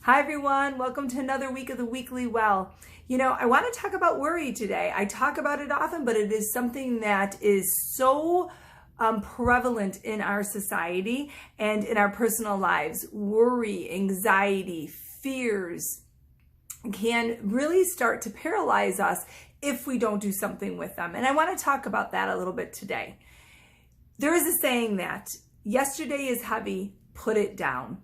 Hi everyone, welcome to another week of the Weekly Well. I want to talk about worry today. I talk about it often, but it is something that is so prevalent in our society and in our personal lives. Worry, anxiety, fears can really start to paralyze us if we don't do something with them. And I want to talk about that a little bit today. There is a saying that yesterday is heavy, put it down.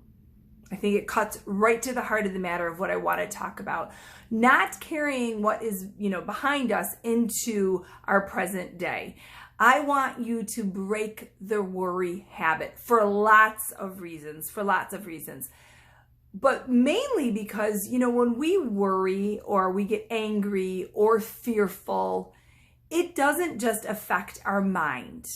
I think it cuts right to the heart of the matter of what I want to talk about. Not carrying what is, behind us into our present day. I want you to break the worry habit for lots of reasons, But mainly because, when we worry or we get angry or fearful, it doesn't just affect our mind.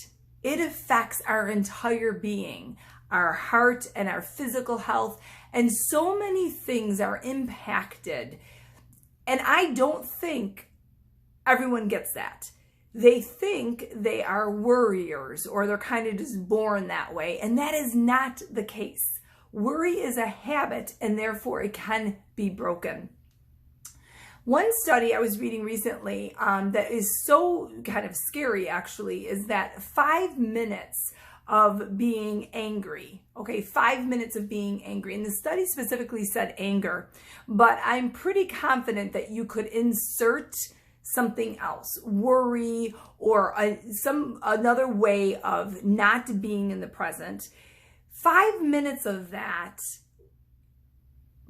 It affects our entire being, our heart and our physical health, and so many things are impacted. And I don't think everyone gets that. They think they are worriers or they're kind of just born that way, and that is not the case. Worry is a habit and therefore it can be broken. One study I was reading recently that is so kind of scary actually is that 5 minutes of being angry. 5 minutes of being angry. And the study specifically said anger, but I'm pretty confident that you could insert something else, worry or another way of not being in the present. 5 minutes of that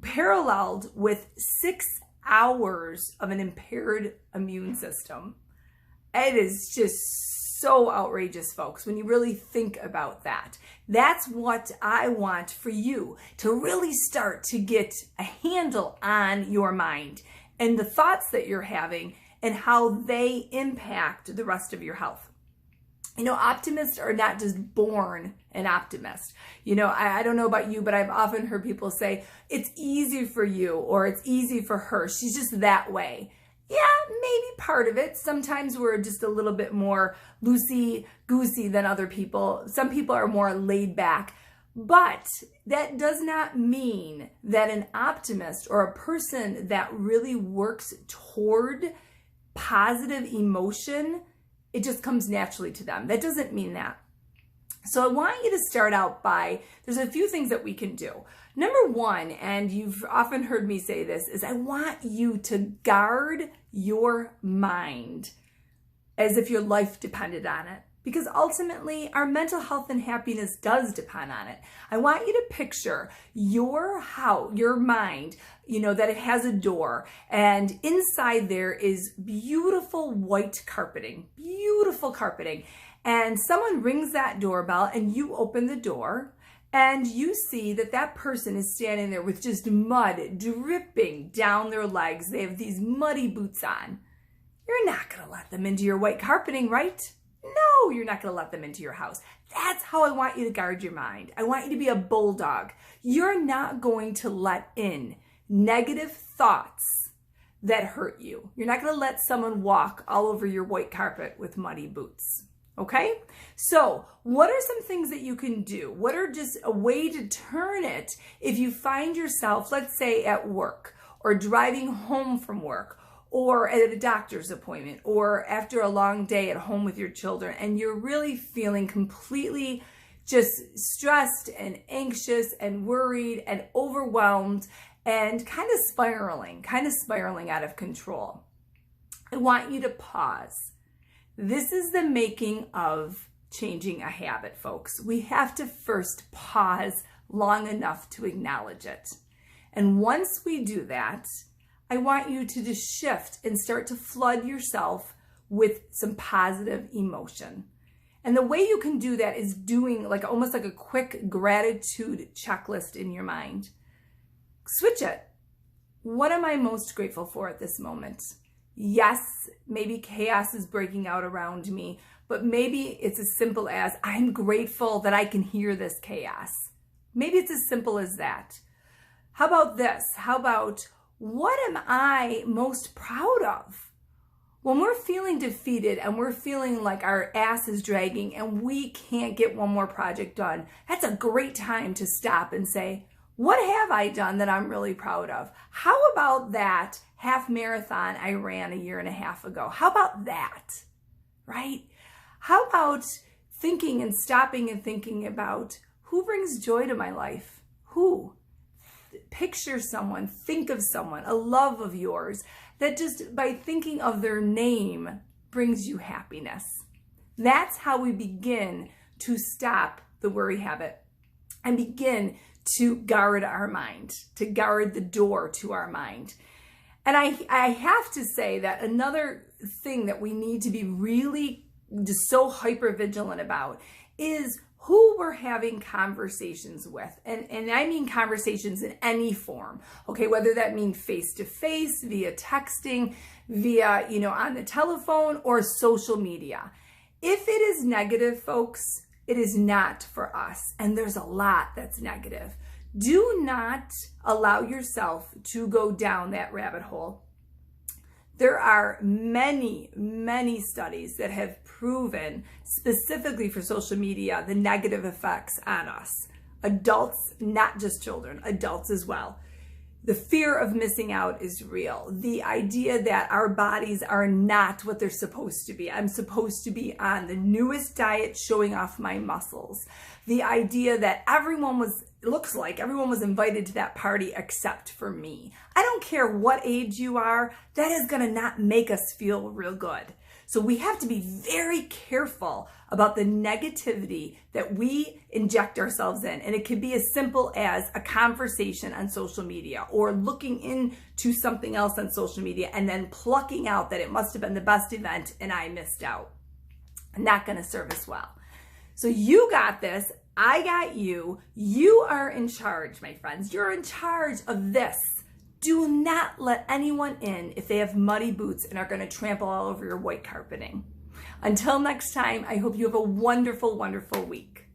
paralleled with 6 hours of an impaired immune system. It is just so outrageous, folks, when you really think about that. That's what I want for you, to really start to get a handle on your mind and the thoughts that you're having and how they impact the rest of your health. Optimists are not just born an optimist. I don't know about you, but I've often heard people say, it's easy for you or it's easy for her. She's just that way. Yeah, maybe part of it. Sometimes we're just a little bit more loosey-goosey than other people. Some people are more laid back. But that does not mean that an optimist or a person that really works toward positive emotion, it just comes naturally to them. That doesn't mean that. So I want you to start out by, there's a few things that we can do. Number one, and you've often heard me say this, is I want you to guard your mind as if your life depended on it. Because ultimately, our mental health and happiness does depend on it. I want you to picture your house, your mind, that it has a door, and inside there is beautiful white carpeting, and someone rings that doorbell and you open the door and you see that person is standing there with just mud dripping down their legs. They have these muddy boots on. You're not going to let them into your white carpeting, right? No, you're not going to let them into your house. That's how I want you to guard your mind. I want you to be a bulldog. You're not going to let in negative thoughts that hurt you. You're not going to let someone walk all over your white carpet with muddy boots. Okay? So what are some things that you can do? What are just a way to turn it if you find yourself, let's say at work or driving home from work or at a doctor's appointment or after a long day at home with your children and you're really feeling completely just stressed and anxious and worried and overwhelmed and kind of spiraling out of control. I want you to pause. This is the making of changing a habit, folks. We have to first pause long enough to acknowledge it. And once we do that, I want you to just shift and start to flood yourself with some positive emotion. And the way you can do that is doing almost like a quick gratitude checklist in your mind. Switch it. What am I most grateful for at this moment? Yes, maybe chaos is breaking out around me, but maybe it's as simple as I'm grateful that I can hear this chaos. Maybe it's as simple as that. How about this? How about what am I most proud of? When we're feeling defeated and we're feeling like our ass is dragging and we can't get one more project done, that's a great time to stop and say, What have I done that I'm really proud of? How about that half marathon I ran a year and a half ago? How about that, right? How about thinking and stopping and thinking about who brings joy to my life? Who? Picture someone, think of someone, a love of yours that just by thinking of their name brings you happiness. That's how we begin to stop the worry habit and begin to guard our mind, to guard the door to our mind. And I have to say that another thing that we need to be really just so hyper vigilant about is who we're having conversations with. And I mean conversations in any form, okay? Whether that means face-to-face, via texting, via, on the telephone or social media. If it is negative, folks, it is not for us. And there's a lot that's negative. Do not allow yourself to go down that rabbit hole. There are many, many studies that have proven, specifically for social media, the negative effects on us. Adults, not just children, adults as well. The fear of missing out is real. The idea that our bodies are not what they're supposed to be. I'm supposed to be on the newest diet showing off my muscles. The idea that looks like everyone was invited to that party except for me. I don't care what age you are, that is gonna not make us feel real good. So we have to be very careful about the negativity that we inject ourselves in. And it could be as simple as a conversation on social media or looking into something else on social media and then plucking out that it must have been the best event and I missed out. Not gonna serve us well. So you got this, I got you. You are in charge, my friends. You're in charge of this. Do not let anyone in if they have muddy boots and are going to trample all over your white carpeting. Until next time, I hope you have a wonderful, wonderful week.